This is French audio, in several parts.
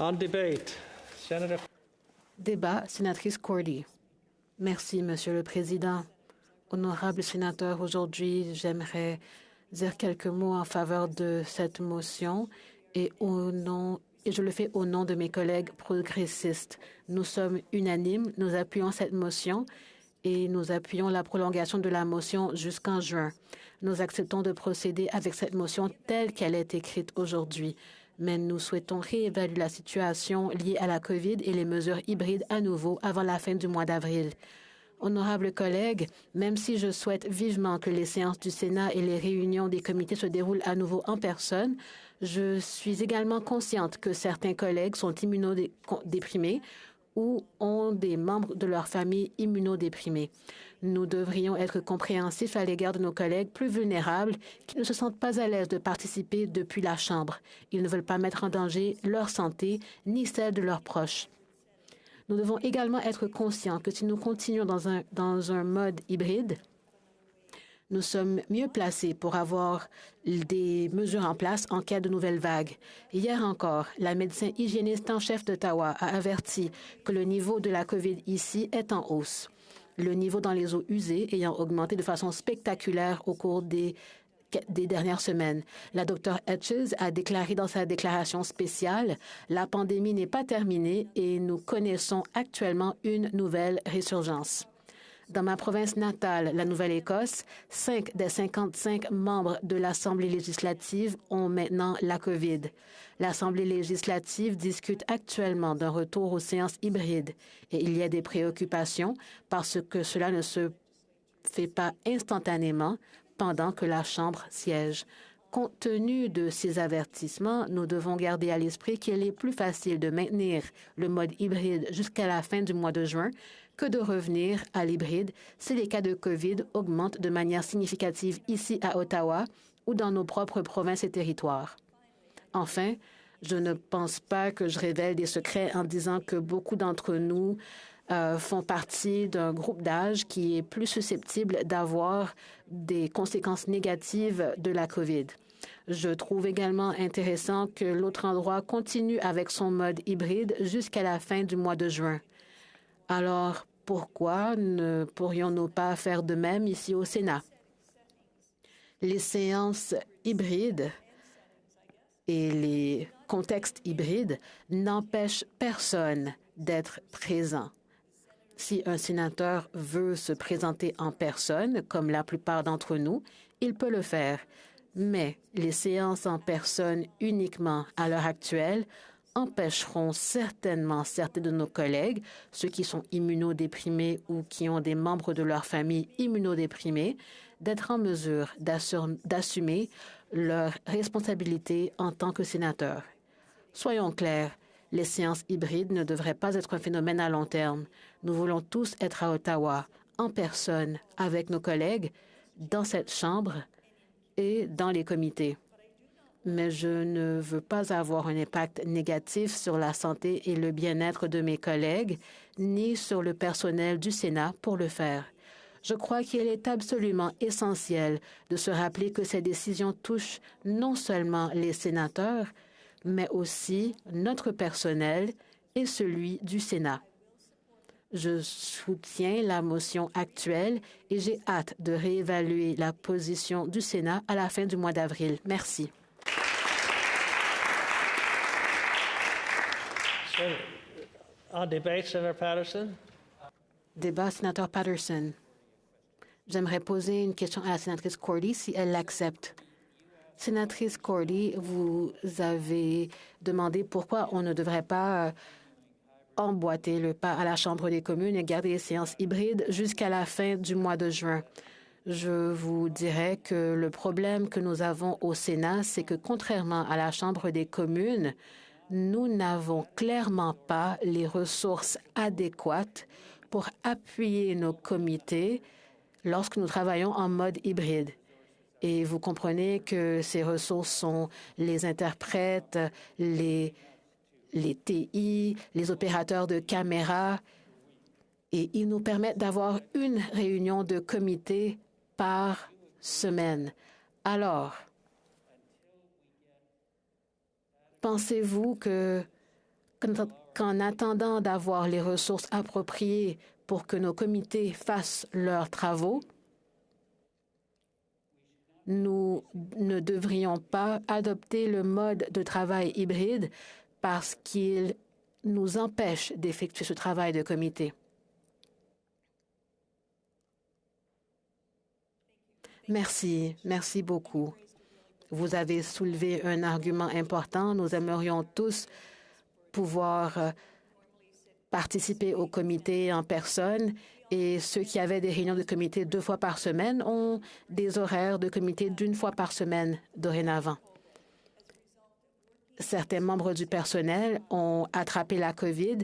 On debate, Senator. Débat, sénatrice Cordy. Merci, Monsieur le Président. Honorable sénateur, aujourd'hui, j'aimerais dire quelques mots en faveur de cette motion et je le fais au nom de mes collègues progressistes. Nous sommes unanimes, nous appuyons cette motion et nous appuyons la prolongation de la motion jusqu'en juin. Nous acceptons de procéder avec cette motion telle qu'elle est écrite aujourd'hui, mais nous souhaitons réévaluer la situation liée à la COVID et les mesures hybrides à nouveau avant la fin du mois d'avril. Honorables collègues, même si je souhaite vivement que les séances du Sénat et les réunions des comités se déroulent à nouveau en personne, je suis également consciente que certains collègues sont immunodéprimés ou ont des membres de leur famille immunodéprimés. Nous devrions être compréhensifs à l'égard de nos collègues plus vulnérables qui ne se sentent pas à l'aise de participer depuis la Chambre. Ils ne veulent pas mettre en danger leur santé ni celle de leurs proches. Nous devons également être conscients que si nous continuons dans un mode hybride, nous sommes mieux placés pour avoir des mesures en place en cas de nouvelles vagues. Hier encore, la médecin hygiéniste en chef d'Ottawa a averti que le niveau de la COVID ici est en hausse. Le niveau dans les eaux usées ayant augmenté de façon spectaculaire au cours des dernières semaines. La Dr Etches a déclaré dans sa déclaration spéciale, la pandémie n'est pas terminée et nous connaissons actuellement une nouvelle résurgence. Dans ma province natale, la Nouvelle-Écosse, 5 des 55 membres de l'Assemblée législative ont maintenant la COVID. L'Assemblée législative discute actuellement d'un retour aux séances hybrides et il y a des préoccupations parce que cela ne se fait pas instantanément pendant que la Chambre siège. Compte tenu de ces avertissements, nous devons garder à l'esprit qu'il est plus facile de maintenir le mode hybride jusqu'à la fin du mois de juin que de revenir à l'hybride si les cas de COVID augmentent de manière significative ici à Ottawa ou dans nos propres provinces et territoires. Enfin, je ne pense pas que je révèle des secrets en disant que beaucoup d'entre nous font partie d'un groupe d'âge qui est plus susceptible d'avoir des conséquences négatives de la COVID. Je trouve également intéressant que l'autre endroit continue avec son mode hybride jusqu'à la fin du mois de juin. Alors, pourquoi ne pourrions-nous pas faire de même ici au Sénat? Les séances hybrides et les contextes hybrides n'empêchent personne d'être présent. Si un sénateur veut se présenter en personne, comme la plupart d'entre nous, il peut le faire. Mais les séances en personne uniquement à l'heure actuelle empêcheront certainement certains de nos collègues, ceux qui sont immunodéprimés ou qui ont des membres de leur famille immunodéprimés, d'être en mesure d'assumer leurs responsabilités en tant que sénateurs. Soyons clairs, les séances hybrides ne devraient pas être un phénomène à long terme. Nous voulons tous être à Ottawa, en personne, avec nos collègues, dans cette Chambre et dans les comités. Mais je ne veux pas avoir un impact négatif sur la santé et le bien-être de mes collègues, ni sur le personnel du Sénat pour le faire. Je crois qu'il est absolument essentiel de se rappeler que ces décisions touchent non seulement les sénateurs, mais aussi notre personnel et celui du Sénat. Je soutiens la motion actuelle et j'ai hâte de réévaluer la position du Sénat à la fin du mois d'avril. Merci. On debate, Senator Patterson. Débat, sénateur Patterson. J'aimerais poser une question à la sénatrice Cordy si elle l'accepte. Sénatrice Cordy, vous avez demandé pourquoi on ne devrait pas emboîter le pas à la Chambre des communes et garder les séances hybrides jusqu'à la fin du mois de juin. Je vous dirais que le problème que nous avons au Sénat, c'est que contrairement à la Chambre des communes, nous n'avons clairement pas les ressources adéquates pour appuyer nos comités lorsque nous travaillons en mode hybride. Et vous comprenez que ces ressources sont les interprètes, les TI, les opérateurs de caméras, et ils nous permettent d'avoir une réunion de comité par semaine. Alors, pensez-vous que qu'en attendant d'avoir les ressources appropriées pour que nos comités fassent leurs travaux, nous ne devrions pas adopter le mode de travail hybride parce qu'il nous empêche d'effectuer ce travail de comité. Merci, merci beaucoup. Vous avez soulevé un argument important. Nous aimerions tous pouvoir participer au comité en personne et ceux qui avaient des réunions de comité 2 fois par semaine ont des horaires de comité d'1 fois par semaine dorénavant. Certains membres du personnel ont attrapé la COVID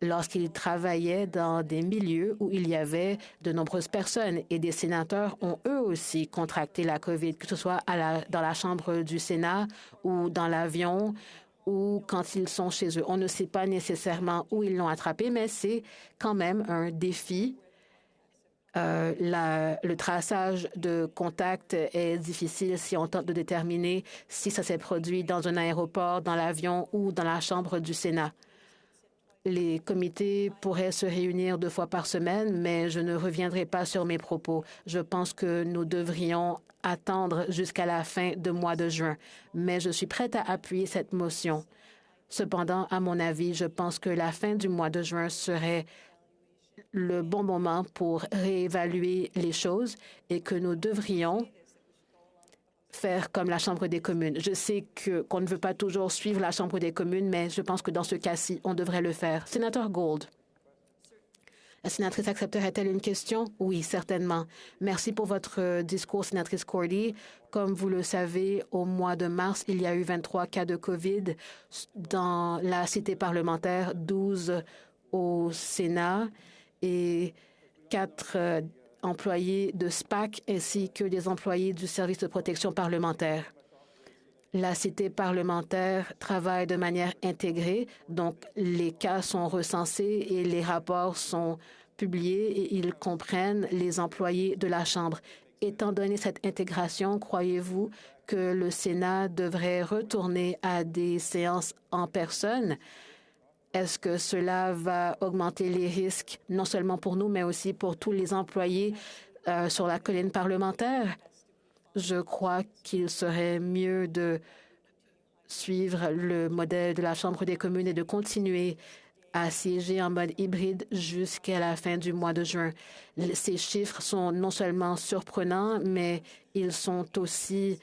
lorsqu'ils travaillaient dans des milieux où il y avait de nombreuses personnes et des sénateurs ont eux aussi contracté la COVID, que ce soit dans la chambre du Sénat ou dans l'avion ou quand ils sont chez eux. On ne sait pas nécessairement où ils l'ont attrapé, mais c'est quand même un défi. Le traçage de contact est difficile si on tente de déterminer si ça s'est produit dans un aéroport, dans l'avion ou dans la chambre du Sénat. Les comités pourraient se réunir 2 fois par semaine, mais je ne reviendrai pas sur mes propos. Je pense que nous devrions attendre jusqu'à la fin du mois de juin, mais je suis prête à appuyer cette motion. Cependant, à mon avis, je pense que la fin du mois de juin serait le bon moment pour réévaluer les choses et que nous devrions faire comme la Chambre des communes. Je sais qu'on ne veut pas toujours suivre la Chambre des communes, mais je pense que dans ce cas-ci, on devrait le faire. Sénateur Gould. La sénatrice accepterait-elle une question? Oui, certainement. Merci pour votre discours, sénatrice Cordy. Comme vous le savez, au mois de mars, il y a eu 23 cas de COVID dans la cité parlementaire, 12 au Sénat et 4 employés de SPAC ainsi que des employés du service de protection parlementaire. La cité parlementaire travaille de manière intégrée, donc les cas sont recensés et les rapports sont publiés et ils comprennent les employés de la Chambre. Étant donné cette intégration, croyez-vous que le Sénat devrait retourner à des séances en personne? Est-ce que cela va augmenter les risques, non seulement pour nous, mais aussi pour tous les employés sur la colline parlementaire? Je crois qu'il serait mieux de suivre le modèle de la Chambre des communes et de continuer à siéger en mode hybride jusqu'à la fin du mois de juin. Ces chiffres sont non seulement surprenants, mais ils sont aussi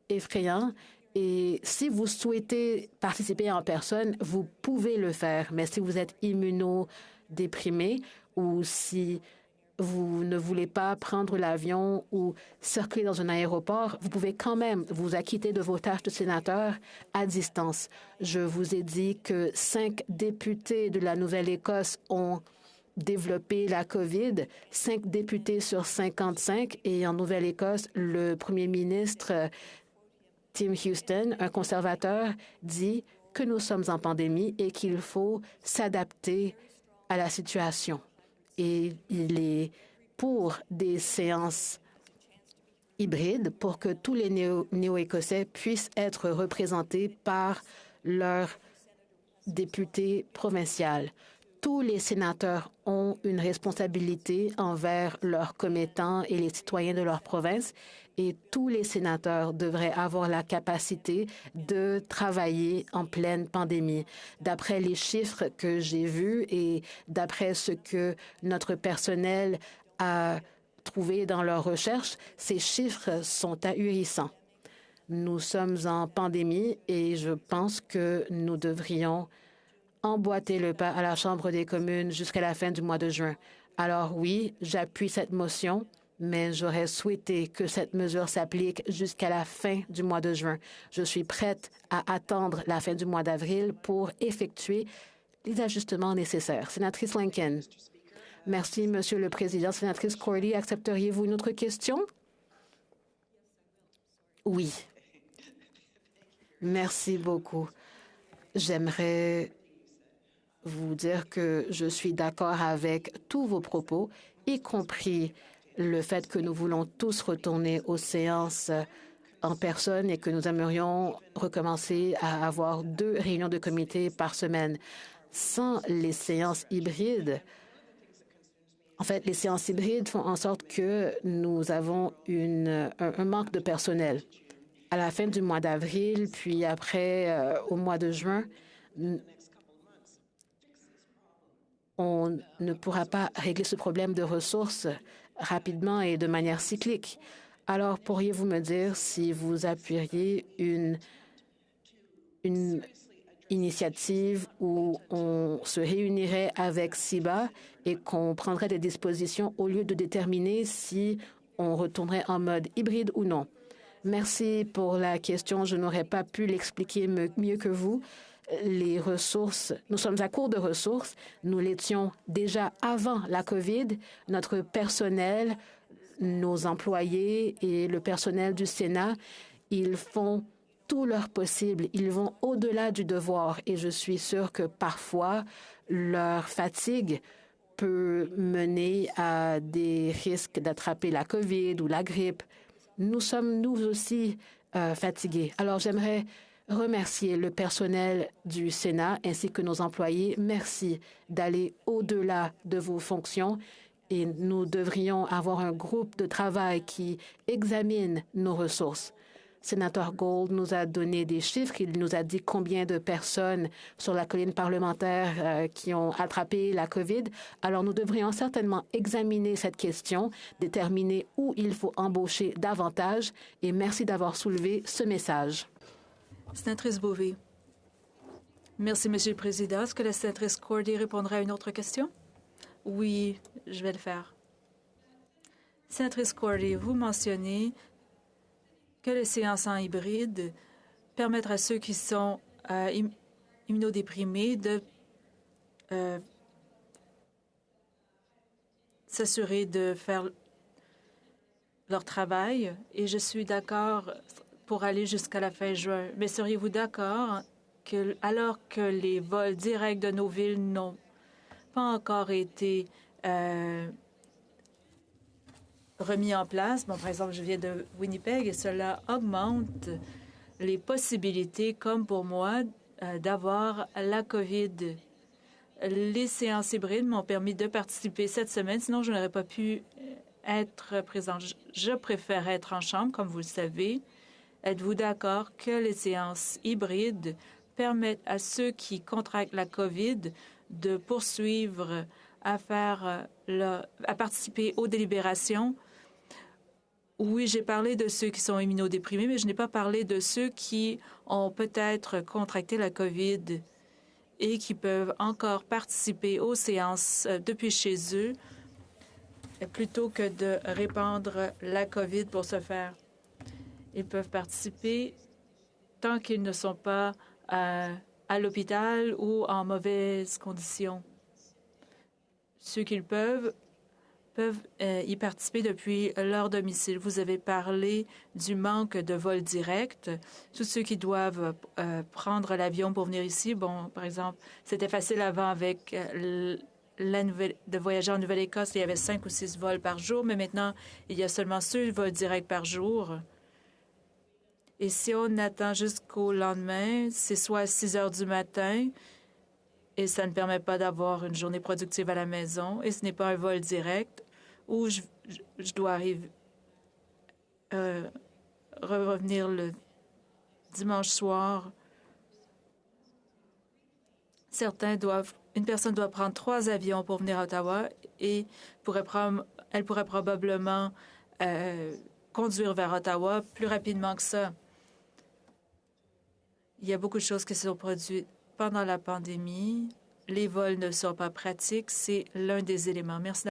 effrayants. Et si vous souhaitez participer en personne, vous pouvez le faire. Mais si vous êtes immunodéprimé ou si vous ne voulez pas prendre l'avion ou circuler dans un aéroport, vous pouvez quand même vous acquitter de vos tâches de sénateur à distance. Je vous ai dit que 5 députés de la Nouvelle-Écosse ont développé la COVID, 5 députés sur 55. Et en Nouvelle-Écosse, le premier ministre Tim Houston, un conservateur, dit que nous sommes en pandémie et qu'il faut s'adapter à la situation. Et il est pour des séances hybrides pour que tous les Néo-Écossais puissent être représentés par leur député provincial. Tous les sénateurs ont une responsabilité envers leurs commettants et les citoyens de leur province et tous les sénateurs devraient avoir la capacité de travailler en pleine pandémie. D'après les chiffres que j'ai vus et d'après ce que notre personnel a trouvé dans leurs recherches, ces chiffres sont ahurissants. Nous sommes en pandémie et je pense que nous devrions emboîter le pas à la Chambre des communes jusqu'à la fin du mois de juin. Alors oui, j'appuie cette motion, mais j'aurais souhaité que cette mesure s'applique jusqu'à la fin du mois de juin. Je suis prête à attendre la fin du mois d'avril pour effectuer les ajustements nécessaires. Sénatrice Lincoln. Merci, Monsieur le Président. Sénatrice Cordy, accepteriez-vous une autre question? Oui. Merci beaucoup. J'aimerais vous dire que je suis d'accord avec tous vos propos, y compris le fait que nous voulons tous retourner aux séances en personne et que nous aimerions recommencer à avoir 2 réunions de comité par semaine. Sans les séances hybrides, en fait, les séances hybrides font en sorte que nous avons un manque de personnel. À la fin du mois d'avril, puis après au mois de juin, on ne pourra pas régler ce problème de ressources rapidement et de manière cyclique. Alors, pourriez-vous me dire si vous appuieriez une initiative où on se réunirait avec CIBA et qu'on prendrait des dispositions au lieu de déterminer si on retournerait en mode hybride ou non? Merci pour la question. Je n'aurais pas pu l'expliquer mieux que vous. Les ressources, nous sommes à court de ressources. Nous l'étions déjà avant la COVID. Notre personnel, nos employés et le personnel du Sénat, ils font tout leur possible. Ils vont au-delà du devoir et je suis sûre que parfois, leur fatigue peut mener à des risques d'attraper la COVID ou la grippe. Nous sommes, nous aussi, fatigués. Alors, j'aimerais remercier le personnel du Sénat ainsi que nos employés. Merci d'aller au-delà de vos fonctions et nous devrions avoir un groupe de travail qui examine nos ressources. Sénateur Gold nous a donné des chiffres. Il nous a dit combien de personnes sur la colline parlementaire qui ont attrapé la COVID. Alors, nous devrions certainement examiner cette question, déterminer où il faut embaucher davantage. Et merci d'avoir soulevé ce message. Sénatrice Beauvais. Merci, Monsieur le Président. Est-ce que la sénatrice Cordy répondra à une autre question? Oui, je vais le faire. Sénatrice Cordy, vous mentionnez que les séances en hybride permettent à ceux qui sont immunodéprimés de s'assurer de faire leur travail. Et je suis d'accord pour aller jusqu'à la fin juin. Mais seriez-vous d'accord que, alors que les vols directs de nos villes n'ont pas encore été remis en place. Bon, par exemple, je viens de Winnipeg et cela augmente les possibilités, comme pour moi, d'avoir la COVID. Les séances hybrides m'ont permis de participer cette semaine, sinon je n'aurais pas pu être présent. Je préfère être en chambre, comme vous le savez. Êtes-vous d'accord que les séances hybrides permettent à ceux qui contractent la COVID de poursuivre à participer aux délibérations? Oui, j'ai parlé de ceux qui sont immunodéprimés, mais je n'ai pas parlé de ceux qui ont peut-être contracté la COVID et qui peuvent encore participer aux séances depuis chez eux plutôt que de répandre la COVID pour ce faire. Ils peuvent participer tant qu'ils ne sont pas à l'hôpital ou en mauvaises conditions. Ceux qui peuvent y participer depuis leur domicile. Vous avez parlé du manque de vols directs. Tous ceux qui doivent prendre l'avion pour venir ici, bon, par exemple, c'était facile avant avec de voyager en Nouvelle-Écosse. Il y avait 5 ou 6 vols par jour, mais maintenant, il y a seulement 6 vols directs par jour. Et si on attend jusqu'au lendemain, c'est soit à 6 heures du matin, et ça ne permet pas d'avoir une journée productive à la maison, et ce n'est pas un vol direct, où je dois revenir le dimanche soir. Une personne doit prendre 3 avions pour venir à Ottawa et elle pourrait probablement conduire vers Ottawa plus rapidement que ça. Il y a beaucoup de choses qui se sont produites pendant la pandémie. Les vols ne sont pas pratiques. C'est l'un des éléments. Merci.